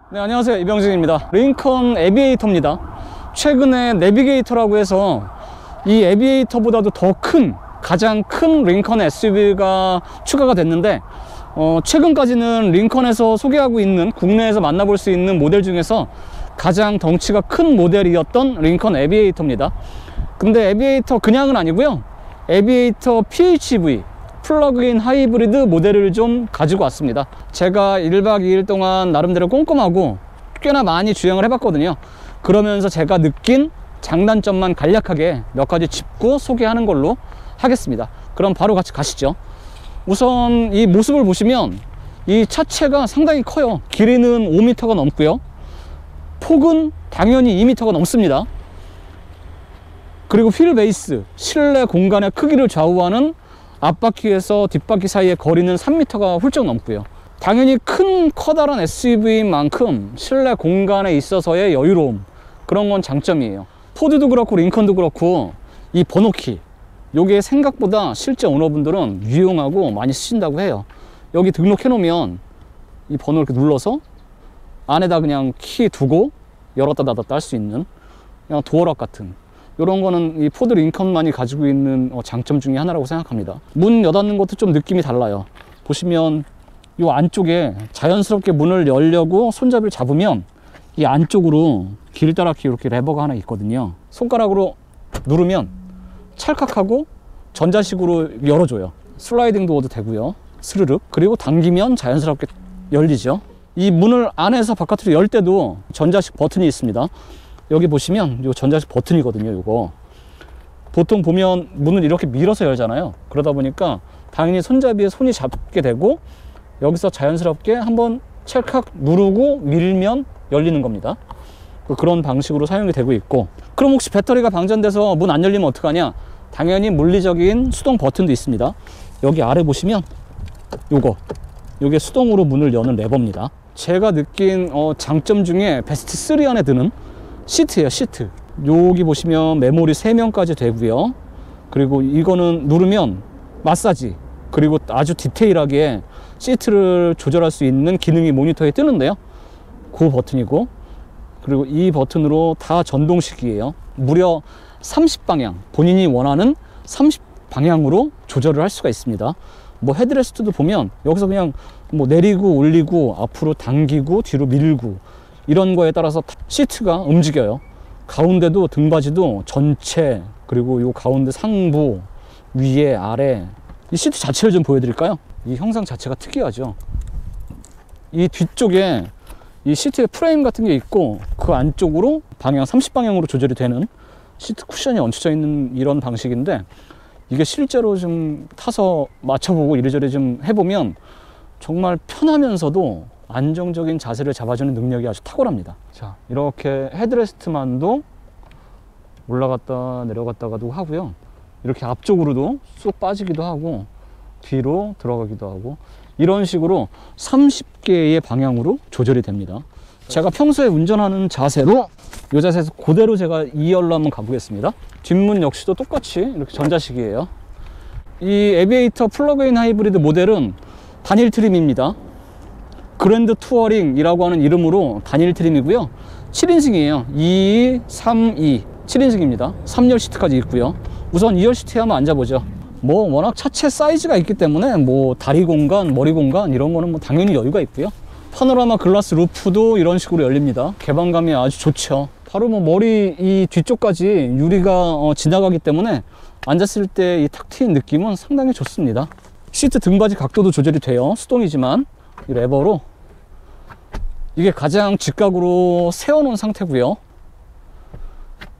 네, 안녕하세요. 이병진입니다. 링컨 에비에이터입니다. 최근에 내비게이터라고 해서 이 에비에이터보다도 더 큰, 가장 큰 링컨 SUV가 추가가 됐는데 최근까지는 링컨에서 소개하고 있는, 국내에서 만나볼 수 있는 모델 중에서 가장 덩치가 큰 모델이었던 링컨 에비에이터입니다. 근데 에비에이터 그냥은 아니고요, 에비에이터 PHEV, 플러그인 하이브리드 모델을 좀 가지고 왔습니다. 제가 1박 2일 동안 나름대로 꼼꼼하고 꽤나 많이 주행을 해봤거든요. 그러면서 제가 느낀 장단점만 간략하게 몇 가지 짚고 소개하는 걸로 하겠습니다. 그럼 바로 같이 가시죠. 우선 이 모습을 보시면 이 차체가 상당히 커요. 길이는 5m가 넘고요, 폭은 당연히 2m가 넘습니다. 그리고 휠 베이스, 실내 공간의 크기를 좌우하는 앞바퀴에서 뒷바퀴 사이의 거리는 3m가 훌쩍 넘고요. 당연히 큰 커다란 SUV인 만큼 실내 공간에 있어서의 여유로움, 그런 건 장점이에요. 포드도 그렇고 링컨도 그렇고 이 번호키, 요게 생각보다 실제 오너분들은 유용하고 많이 쓰신다고 해요. 여기 등록해 놓으면 이 번호 이렇게 눌러서 안에다 그냥 키 두고 열었다 닫았다 할 수 있는 그냥 도어락 같은, 이런 거는 이 포드 링컨만이 가지고 있는 장점 중에 하나라고 생각합니다. 문 여닫는 것도 좀 느낌이 달라요. 보시면 이 안쪽에 자연스럽게 문을 열려고 손잡이를 잡으면 이 안쪽으로 길다랗게 이렇게 레버가 하나 있거든요. 손가락으로 누르면 찰칵하고 전자식으로 열어줘요. 슬라이딩 도어도 되고요, 스르륵. 그리고 당기면 자연스럽게 열리죠. 이 문을 안에서 바깥으로 열 때도 전자식 버튼이 있습니다. 여기 보시면 이 전자식 버튼이거든요. 이거 보통 보면 문을 이렇게 밀어서 열잖아요. 그러다 보니까 당연히 손잡이에 손이 잡게 되고 여기서 자연스럽게 한번 찰칵 누르고 밀면 열리는 겁니다. 그런 방식으로 사용이 되고 있고, 그럼 혹시 배터리가 방전돼서 문 안 열리면 어떡하냐? 당연히 물리적인 수동 버튼도 있습니다. 여기 아래 보시면 요게 수동으로 문을 여는 레버입니다. 제가 느낀 장점 중에 베스트 3 안에 드는 시트예요. 시트 여기 보시면 메모리 3명까지 되고요. 그리고 이거는 누르면 마사지, 그리고 아주 디테일하게 시트를 조절할 수 있는 기능이 모니터에 뜨는데요, 그 버튼이고, 그리고 이 버튼으로 다 전동식이에요. 무려 30방향, 본인이 원하는 30방향으로 조절을 할 수가 있습니다. 뭐 헤드레스트도 보면 여기서 그냥 뭐 내리고 올리고 앞으로 당기고 뒤로 밀고 이런 거에 따라서 시트가 움직여요. 가운데도 등받이도 전체, 그리고 요 가운데 상부, 위에, 아래, 이 시트 자체를 좀 보여드릴까요? 이 형상 자체가 특이하죠. 이 뒤쪽에 이 시트에 프레임 같은 게 있고 그 안쪽으로 방향 30방향으로 조절이 되는 시트 쿠션이 얹혀져 있는 이런 방식인데, 이게 실제로 좀 타서 맞춰보고 이래저래 좀 해보면 정말 편하면서도 안정적인 자세를 잡아주는 능력이 아주 탁월합니다. 자, 이렇게 헤드레스트만도 올라갔다 내려갔다가도 하고요, 이렇게 앞쪽으로도 쏙 빠지기도 하고 뒤로 들어가기도 하고, 이런 식으로 30개의 방향으로 조절이 됩니다. 제가 평소에 운전하는 자세로, 이 자세에서 그대로 제가 2열로 한번 가보겠습니다. 뒷문 역시도 똑같이 이렇게 전자식이에요. 이 에비에이터 플러그인 하이브리드 모델은 단일 트림입니다. 그랜드 투어링이라고 하는 이름으로 단일 트림이고요, 7인승이에요 2, 3, 2 7인승입니다 3열 시트까지 있고요. 우선 2열 시트에 한번 앉아보죠. 뭐 워낙 차체 사이즈가 있기 때문에 뭐 다리 공간, 머리 공간 이런 거는 뭐 당연히 여유가 있고요. 파노라마 글라스 루프도 이런 식으로 열립니다. 개방감이 아주 좋죠. 바로 뭐 머리 이 뒤쪽까지 유리가 지나가기 때문에 앉았을 때 이 탁 트인 느낌은 상당히 좋습니다. 시트 등받이 각도도 조절이 돼요. 수동이지만 이 레버로 이게 가장 직각으로 세워놓은 상태고요,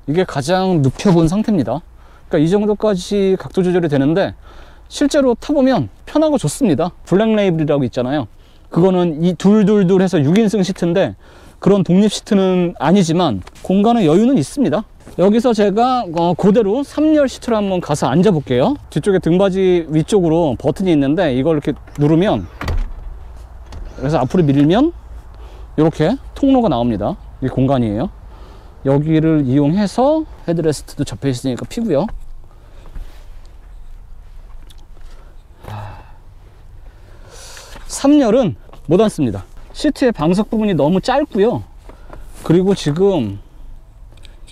이게 가장 눕혀본 상태입니다. 그러니까 이 정도까지 각도 조절이 되는데 실제로 타보면 편하고 좋습니다. 블랙 레이블이라고 있잖아요. 그거는 이 둘둘둘 해서 6인승 시트인데 그런 독립 시트는 아니지만 공간의 여유는 있습니다. 여기서 제가 그대로 3열 시트로 한번 가서 앉아 볼게요. 뒤쪽에 등받이 위쪽으로 버튼이 있는데 이걸 이렇게 누르면, 그래서 앞으로 밀면 이렇게 통로가 나옵니다. 이 공간이에요. 여기를 이용해서 헤드레스트도 접혀 있으니까 피고요. 3열은 못 앉습니다. 시트의 방석 부분이 너무 짧고요. 그리고 지금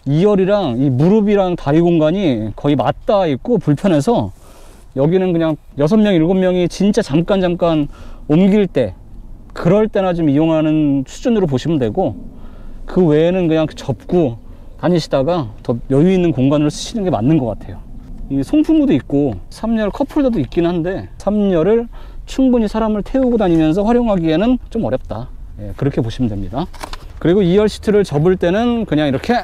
2열이랑 이 무릎이랑 다리 공간이 거의 맞닿아 있고 불편해서 여기는 그냥 6명, 7명이 진짜 잠깐 옮길 때, 그럴 때나 좀 이용하는 수준으로 보시면 되고, 그 외에는 그냥 접고 다니시다가 더 여유 있는 공간을 쓰시는 게 맞는 것 같아요. 이 송풍구도 있고 3열 컵홀더도 있긴 한데 3열을 충분히 사람을 태우고 다니면서 활용하기에는 좀 어렵다. 예, 그렇게 보시면 됩니다. 그리고 2열 시트를 접을 때는 그냥 이렇게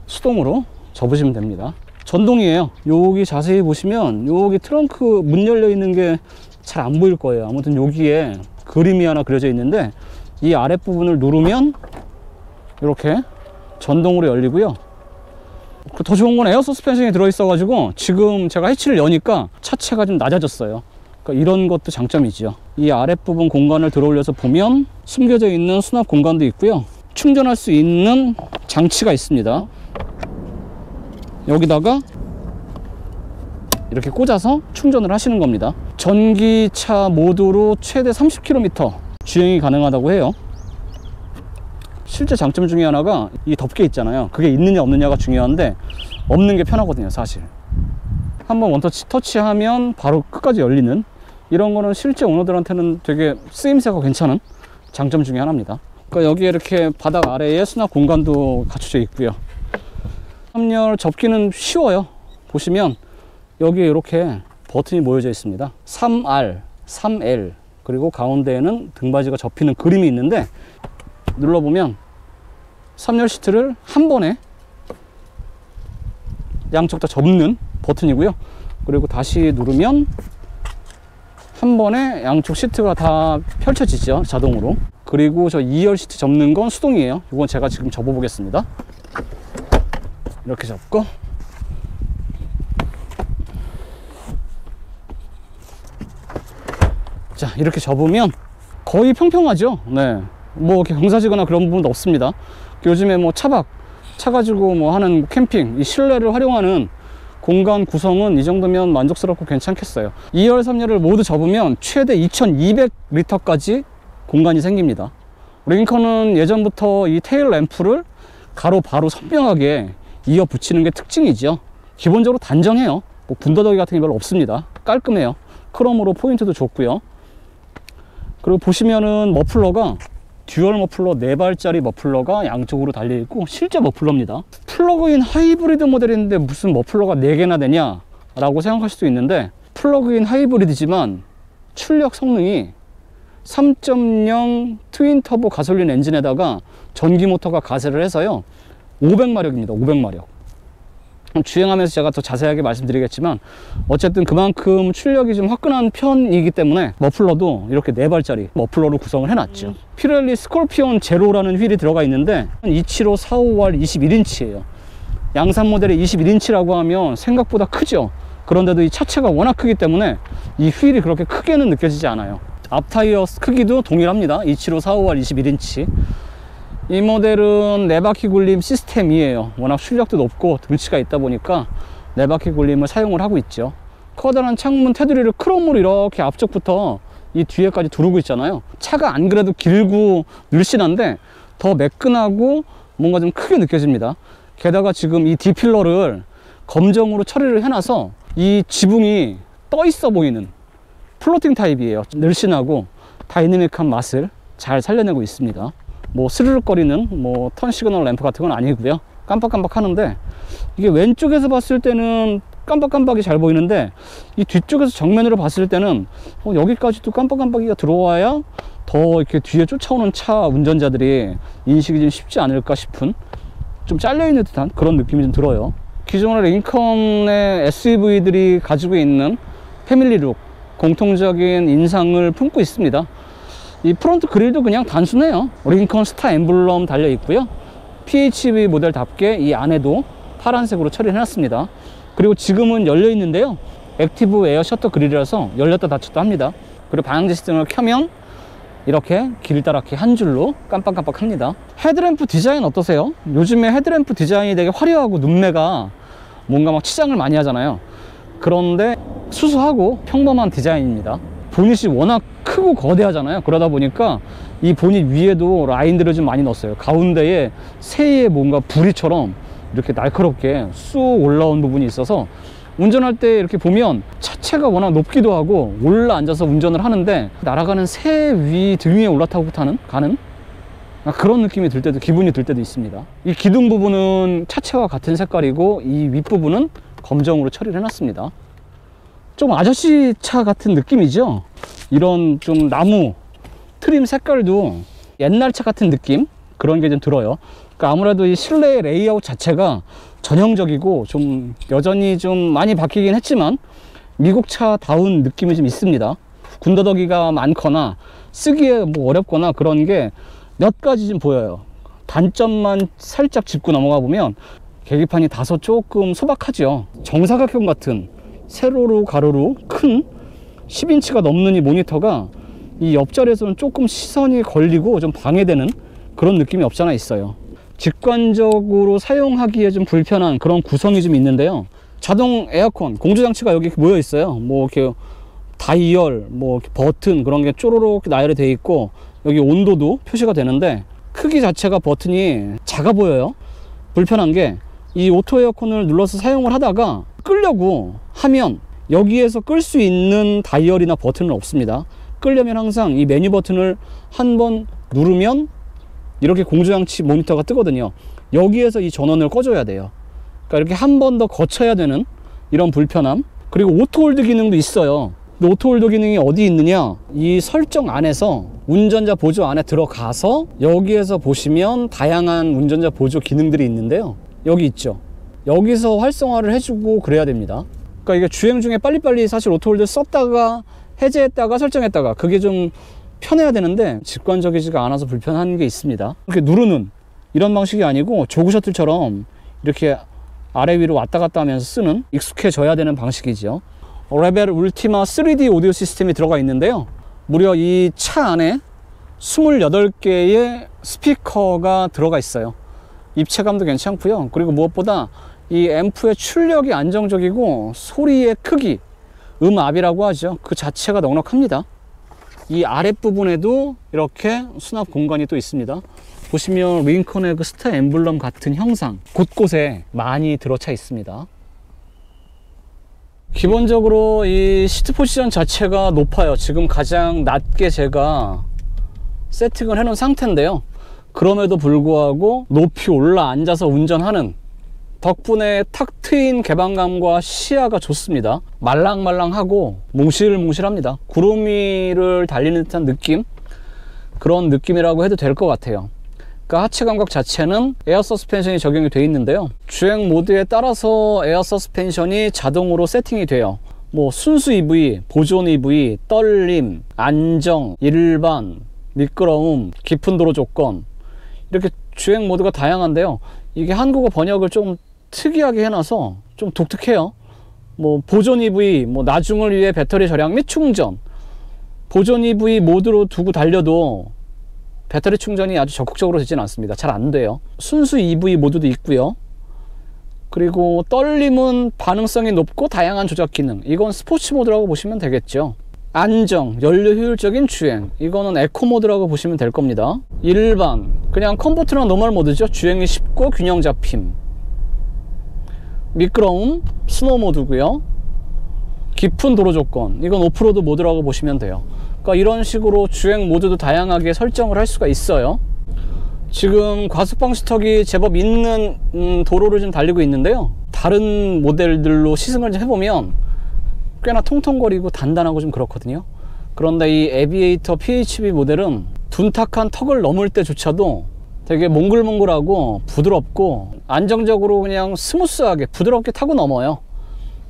수동으로 접으시면 됩니다. 전동이에요. 여기 자세히 보시면 여기 트렁크 문 열려 있는 게 잘 안 보일 거예요. 아무튼 여기에 그림이 하나 그려져 있는데 이 아랫부분을 누르면 이렇게 전동으로 열리고요. 더 좋은 건 에어 서스펜션이 들어있어 가지고 지금 제가 해치를 여니까 차체가 좀 낮아졌어요. 그러니까 이런 것도 장점이죠. 이 아랫부분 공간을 들어올려서 보면 숨겨져 있는 수납 공간도 있고요. 충전할 수 있는 장치가 있습니다. 여기다가 이렇게 꽂아서 충전을 하시는 겁니다. 전기차 모드로 최대 30km 주행이 가능하다고 해요. 실제 장점 중에 하나가 이 덮개 있잖아요. 그게 있느냐 없느냐가 중요한데 없는 게 편하거든요, 사실. 한번 원터치 터치하면 바로 끝까지 열리는, 이런 거는 실제 오너들한테는 되게 쓰임새가 괜찮은 장점 중에 하나입니다. 그러니까 여기에 이렇게 바닥 아래에 수납 공간도 갖춰져 있고요. 3열 접기는 쉬워요. 보시면 여기에 이렇게 버튼이 모여져 있습니다. 3R, 3L, 그리고 가운데에는 등받이가 접히는 그림이 있는데 눌러보면 3열 시트를 한 번에 양쪽 다 접는 버튼이고요. 그리고 다시 누르면 한 번에 양쪽 시트가 다 펼쳐지죠, 자동으로. 그리고 저 2열 시트 접는 건 수동이에요. 이건 제가 지금 접어 보겠습니다. 이렇게 접고, 자, 이렇게 접으면 거의 평평하죠. 네, 뭐 이렇게 경사지거나 그런 부분도 없습니다. 요즘에 뭐 차박 차가지고 뭐 하는 캠핑, 이 실내를 활용하는 공간 구성은 이 정도면 만족스럽고 괜찮겠어요. 2열 3열을 모두 접으면 최대 2200리터까지 공간이 생깁니다. 링컨은 예전부터 이 테일 램프를 가로 바로 선명하게 이어 붙이는 게 특징이죠. 기본적으로 단정해요. 뭐 군더더기 같은 게 별로 없습니다. 깔끔해요. 크롬으로 포인트도 좋고요. 그리고 보시면은 머플러가 듀얼 머플러 4발짜리 머플러가 양쪽으로 달려있고 실제 머플러입니다. 플러그인 하이브리드 모델인데 무슨 머플러가 4개나 되냐 라고 생각할 수도 있는데, 플러그인 하이브리드지만 출력 성능이 3.0 트윈 터보 가솔린 엔진에다가 전기 모터가 가세를 해서요 500마력입니다. 500마력. 주행하면서 제가 더 자세하게 말씀드리겠지만 어쨌든 그만큼 출력이 좀 화끈한 편이기 때문에 머플러도 이렇게 4발짜리 머플러로 구성을 해놨죠. 피렐리 스콜피온 제로라는 휠이 들어가 있는데 275, 455R 21인치예요 양산 모델이 21인치라고 하면 생각보다 크죠. 그런데도 이 차체가 워낙 크기 때문에 이 휠이 그렇게 크게는 느껴지지 않아요. 앞 타이어 크기도 동일합니다. 275, 455R 21인치. 이 모델은 4바퀴 굴림 시스템이에요. 워낙 출력도 높고 등치가 있다 보니까 4바퀴 굴림을 사용을 하고 있죠. 커다란 창문 테두리를 크롬으로 이렇게 앞쪽부터 이 뒤에까지 두르고 있잖아요. 차가 안 그래도 길고 늘씬한데 더 매끈하고 뭔가 좀 크게 느껴집니다. 게다가 지금 이 D필러를 검정으로 처리를 해놔서 이 지붕이 떠 있어 보이는 플로팅 타입이에요. 늘씬하고 다이내믹한 맛을 잘 살려내고 있습니다. 뭐 스르륵거리는 뭐 턴 시그널 램프 같은 건 아니고요. 깜빡깜빡 하는데 이게 왼쪽에서 봤을 때는 깜빡깜빡이 잘 보이는데 이 뒤쪽에서 정면으로 봤을 때는 여기까지도 깜빡깜빡이가 들어와야 더 이렇게 뒤에 쫓아오는 차 운전자들이 인식이 좀 쉽지 않을까 싶은, 좀 잘려있는 듯한 그런 느낌이 좀 들어요. 기존의 링컨의 SUV들이 가지고 있는 패밀리룩, 공통적인 인상을 품고 있습니다. 이 프론트 그릴도 그냥 단순해요. 링컨 스타 엠블럼 달려 있고요. PHEV 모델답게 이 안에도 파란색으로 처리를 해놨습니다. 그리고 지금은 열려 있는데요, 액티브 에어 셔터 그릴이라서 열렸다 닫혔다 합니다. 그리고 방향제 시스템을 켜면 이렇게 길다랗게 한 줄로 깜빡깜빡 합니다. 헤드램프 디자인 어떠세요? 요즘에 헤드램프 디자인이 되게 화려하고 눈매가 뭔가 막 치장을 많이 하잖아요. 그런데 수수하고 평범한 디자인입니다. 보닛이 워낙 크고 거대하잖아요. 그러다 보니까 이 보닛 위에도 라인들을 좀 많이 넣었어요. 가운데에 새의 뭔가 부리처럼 이렇게 날카롭게 쑥 올라온 부분이 있어서 운전할 때 이렇게 보면 차체가 워낙 높기도 하고 올라 앉아서 운전을 하는데 날아가는 새 위 등 위에 올라타고 가는 그런 느낌이 들 때도, 기분이 들 때도 있습니다. 이 기둥 부분은 차체와 같은 색깔이고 이 윗부분은 검정으로 처리를 해놨습니다. 좀 아저씨 차 같은 느낌이죠. 이런 좀 나무 트림 색깔도 옛날 차 같은 느낌, 그런 게 좀 들어요. 그러니까 아무래도 이 실내 레이아웃 자체가 전형적이고 좀 여전히 좀 많이 바뀌긴 했지만 미국 차다운 느낌이 좀 있습니다. 군더더기가 많거나 쓰기에 뭐 어렵거나 그런 게 몇 가지 좀 보여요. 단점만 살짝 짚고 넘어가 보면 계기판이 다소 조금 소박하죠. 정사각형 같은 세로로 가로로 큰 10인치가 넘는 이 모니터가 이 옆자리에서는 조금 시선이 걸리고 좀 방해되는 그런 느낌이 없지 않아 있어요. 직관적으로 사용하기에 좀 불편한 그런 구성이 좀 있는데요. 자동 에어컨 공조장치가 여기 모여 있어요. 뭐 이렇게 다이얼, 뭐 이렇게 버튼 그런 게 쪼로록 나열이 되어 있고 여기 온도도 표시가 되는데 크기 자체가 버튼이 작아 보여요. 불편한 게 이 오토 에어컨을 눌러서 사용을 하다가 끄려고 하면 여기에서 끌 수 있는 다이얼이나 버튼은 없습니다. 끄려면 항상 이 메뉴 버튼을 한번 누르면 이렇게 공조장치 모니터가 뜨거든요. 여기에서 이 전원을 꺼줘야 돼요. 그러니까 이렇게 한 번 더 거쳐야 되는 이런 불편함. 그리고 오토홀드 기능도 있어요. 근데 오토홀드 기능이 어디 있느냐, 이 설정 안에서 운전자 보조 안에 들어가서 여기에서 보시면 다양한 운전자 보조 기능들이 있는데요. 여기 있죠. 여기서 활성화를 해주고 그래야 됩니다. 그러니까 이게 주행 중에 빨리빨리 사실 오토홀드 썼다가 해제했다가 설정했다가 그게 좀 편해야 되는데 직관적이지가 않아서 불편한 게 있습니다. 이렇게 누르는 이런 방식이 아니고 조그 셔틀처럼 이렇게 아래 위로 왔다 갔다 하면서 쓰는, 익숙해져야 되는 방식이죠. 레벨 울티마 3D 오디오 시스템이 들어가 있는데요. 무려 이 차 안에 28개의 스피커가 들어가 있어요. 입체감도 괜찮고요. 그리고 무엇보다 이 앰프의 출력이 안정적이고 소리의 크기, 음압이라고 하죠. 그 자체가 넉넉합니다. 이 아랫부분에도 이렇게 수납 공간이 또 있습니다. 보시면 링컨의 그 스타 엠블럼 같은 형상 곳곳에 많이 들어차 있습니다. 기본적으로 이 시트 포지션 자체가 높아요. 지금 가장 낮게 제가 세팅을 해 놓은 상태인데요. 그럼에도 불구하고 높이 올라 앉아서 운전하는 덕분에 탁 트인 개방감과 시야가 좋습니다. 말랑말랑하고 몽실몽실합니다. 구름 위를 달리는 듯한 느낌, 그런 느낌이라고 해도 될 것 같아요. 그러니까 하체 감각 자체는 에어 서스펜션이 적용이 되어 있는데요. 주행 모드에 따라서 에어 서스펜션이 자동으로 세팅이 돼요. 뭐 순수 EV, 보존 EV, 떨림, 안정, 일반, 미끄러움, 깊은 도로 조건, 이렇게 주행 모드가 다양한데요. 이게 한국어 번역을 좀 특이하게 해놔서 좀 독특해요. 뭐 보존 EV, 뭐 나중을 위해 배터리 절약 및 충전, 보존 EV 모드로 두고 달려도 배터리 충전이 아주 적극적으로 되지는 않습니다. 잘 안 돼요. 순수 EV 모드도 있고요. 그리고 떨림은 반응성이 높고 다양한 조작 기능, 이건 스포츠 모드라고 보시면 되겠죠. 안정, 연료 효율적인 주행, 이거는 에코 모드라고 보시면 될 겁니다. 일반, 그냥 컴포트랑 노멀 모드죠. 주행이 쉽고 균형 잡힘. 미끄러움, 스노우 모드고요. 깊은 도로 조건, 이건 오프로드 모드라고 보시면 돼요. 그러니까 이런 식으로 주행 모드도 다양하게 설정을 할 수가 있어요. 지금 과속방 스톡이 제법 있는 도로를 좀 달리고 있는데요. 다른 모델들로 시승을 좀 해보면 꽤나 통통거리고 단단하고 좀 그렇거든요. 그런데 이 에비에이터 PHEV 모델은 둔탁한 턱을 넘을 때조차도 되게 몽글몽글하고 부드럽고 안정적으로 그냥 스무스하게 부드럽게 타고 넘어요.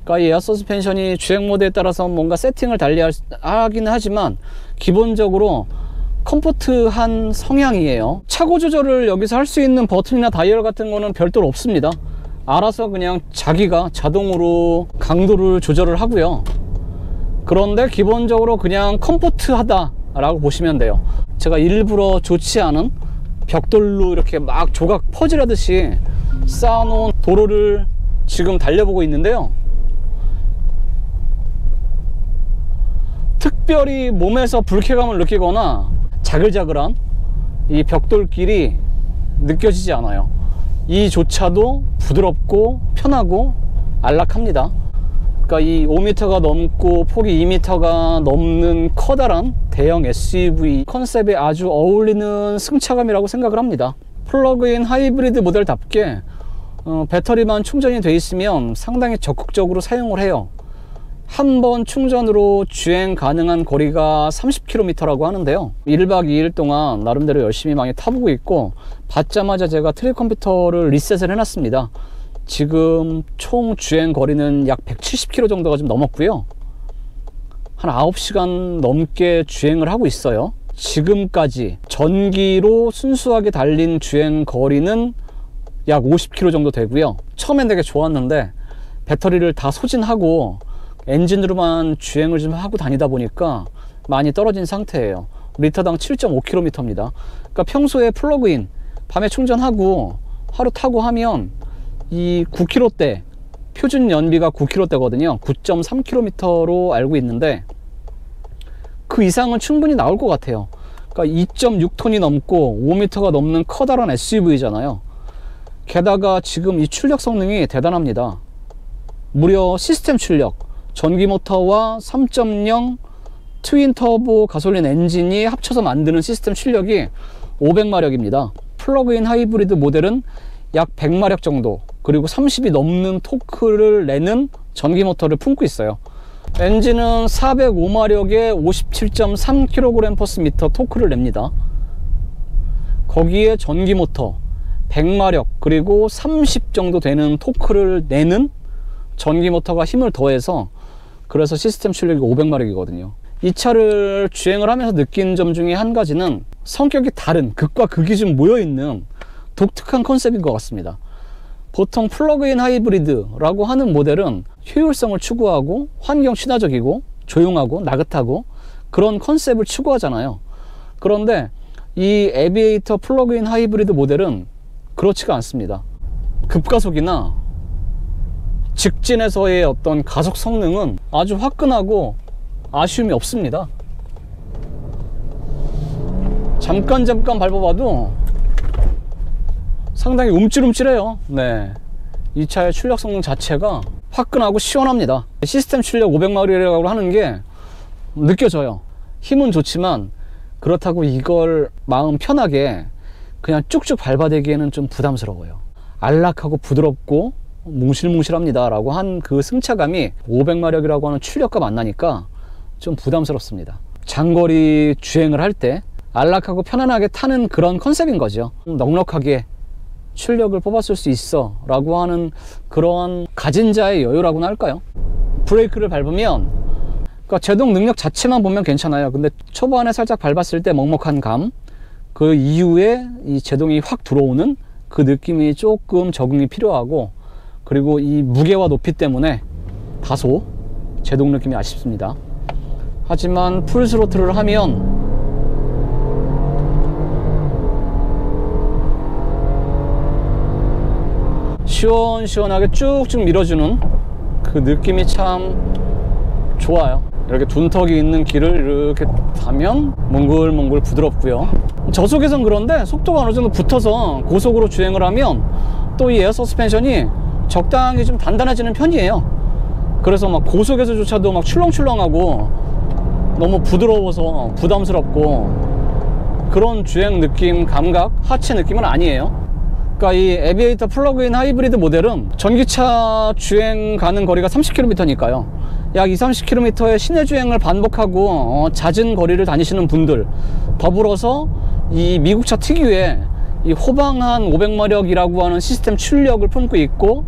그러니까 이 에어 서스펜션이 주행 모드에 따라서 뭔가 세팅을 하긴 하지만 기본적으로 컴포트한 성향이에요. 차고 조절을 여기서 할 수 있는 버튼이나 다이얼 같은 거는 별도로 없습니다. 알아서 그냥 자기가 자동으로 강도를 조절을 하고요. 그런데 기본적으로 그냥 컴포트하다 라고 보시면 돼요. 제가 일부러 좋지 않은 벽돌로 이렇게 막 조각 퍼즐하듯이 쌓아놓은 도로를 지금 달려보고 있는데요. 특별히 몸에서 불쾌감을 느끼거나 자글자글한 이 벽돌길이 느껴지지 않아요. 이조차도 부드럽고 편하고 안락합니다. 그러니까 이 5m가 넘고 폭이 2m가 넘는 커다란 대형 SUV 컨셉에 아주 어울리는 승차감이라고 생각을 합니다. 플러그인 하이브리드 모델답게 배터리만 충전이 돼 있으면 상당히 적극적으로 사용을 해요. 한 번 충전으로 주행 가능한 거리가 30km라고 하는데요. 1박 2일 동안 나름대로 열심히 많이 타보고 있고, 받자마자 제가 트랙 컴퓨터를 리셋을 해놨습니다. 지금 총 주행 거리는 약 170km 정도가 좀 넘었고요. 한 9시간 넘게 주행을 하고 있어요. 지금까지 전기로 순수하게 달린 주행 거리는 약 50km 정도 되고요. 처음엔 되게 좋았는데 배터리를 다 소진하고 엔진으로만 주행을 좀 하고 다니다 보니까 많이 떨어진 상태예요. 리터당 7.5km입니다. 그러니까 평소에 플러그인 밤에 충전하고 하루 타고 하면 이 9km대, 표준 연비가 9km대거든요 9.3km로 알고 있는데 그 이상은 충분히 나올 것 같아요. 그러니까 2.6톤이 넘고 5m가 넘는 커다란 SUV잖아요. 게다가 지금 이 출력 성능이 대단합니다. 무려 시스템 출력, 전기 모터와 3.0 트윈 터보 가솔린 엔진이 합쳐서 만드는 시스템 출력이 500마력입니다. 플러그인 하이브리드 모델은 약 100마력 정도, 그리고 30이 넘는 토크를 내는 전기 모터를 품고 있어요. 엔진은 405마력에 57.3kg/m 토크를 냅니다. 거기에 전기 모터 100마력 그리고 30 정도 되는 토크를 내는 전기 모터가 힘을 더해서, 그래서 시스템 출력이 500마력이거든요 이 차를 주행을 하면서 느낀 점 중에 한 가지는 성격이 다른, 극과 극이 좀 모여있는 독특한 컨셉인 것 같습니다. 보통 플러그인 하이브리드라고 하는 모델은 효율성을 추구하고 환경 친화적이고 조용하고 나긋하고 그런 컨셉을 추구하잖아요. 그런데 이 에비에이터 플러그인 하이브리드 모델은 그렇지가 않습니다. 급가속이나 직진에서의 어떤 가속 성능은 아주 화끈하고 아쉬움이 없습니다. 잠깐 밟아봐도 상당히 움찔움찔해요. 네, 이 차의 출력 성능 자체가 화끈하고 시원합니다. 시스템 출력 500마력이라고 하는 게 느껴져요. 힘은 좋지만 그렇다고 이걸 마음 편하게 그냥 쭉쭉 밟아대기에는 좀 부담스러워요. 안락하고 부드럽고 뭉실뭉실합니다 라고 한 그 승차감이 500마력이라고 하는 출력과 만나니까 좀 부담스럽습니다. 장거리 주행을 할 때 안락하고 편안하게 타는 그런 컨셉인 거죠. 넉넉하게 출력을 뽑았을 수 있어 라고 하는 그런 가진 자의 여유라고나 할까요? 브레이크를 밟으면, 그러니까 제동 능력 자체만 보면 괜찮아요. 근데 초반에 살짝 밟았을 때 먹먹한 감, 그 이후에 이 제동이 확 들어오는 그 느낌이 조금 적응이 필요하고, 그리고 이 무게와 높이 때문에 다소 제동 느낌이 아쉽습니다. 하지만 풀스로틀을 하면 시원시원하게 쭉쭉 밀어주는 그 느낌이 참 좋아요. 이렇게 둔턱이 있는 길을 이렇게 타면 몽글몽글 부드럽고요. 저속에선 그런데 속도가 어느 정도 붙어서 고속으로 주행을 하면 또 이 에어 서스펜션이 적당히 좀 단단해지는 편이에요. 그래서 막 고속에서조차도 막 출렁출렁하고 너무 부드러워서 부담스럽고 그런 주행 느낌, 감각, 하체 느낌은 아니에요. 그러니까 이 에비에이터 플러그인 하이브리드 모델은 전기차 주행 가는 거리가 30km니까요 약 20-30km의 시내 주행을 반복하고 잦은 거리를 다니시는 분들, 더불어서 이 미국차 특유의 이 호방한 500마력이라고 하는 시스템 출력을 품고 있고,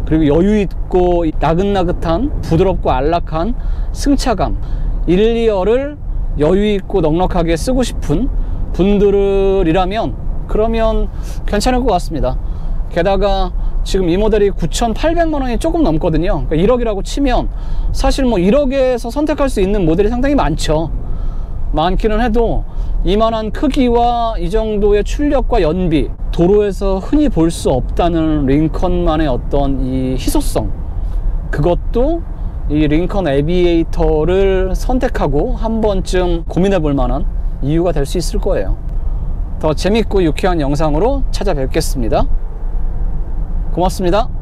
그리고 여유있고 나긋나긋한 부드럽고 안락한 승차감, 1.2열을 여유있고 넉넉하게 쓰고 싶은 분들이라면 그러면 괜찮을 것 같습니다. 게다가 지금 이 모델이 9,800만원이 조금 넘거든요. 그러니까 1억이라고 치면 사실 뭐 1억에서 선택할 수 있는 모델이 상당히 많죠. 많기는 해도 이만한 크기와 이 정도의 출력과 연비, 도로에서 흔히 볼 수 없다는 링컨만의 어떤 이 희소성, 그것도 이 링컨 에비에이터를 선택하고 한 번쯤 고민해 볼 만한 이유가 될 수 있을 거예요. 더 재밌고 유쾌한 영상으로 찾아뵙겠습니다. 고맙습니다.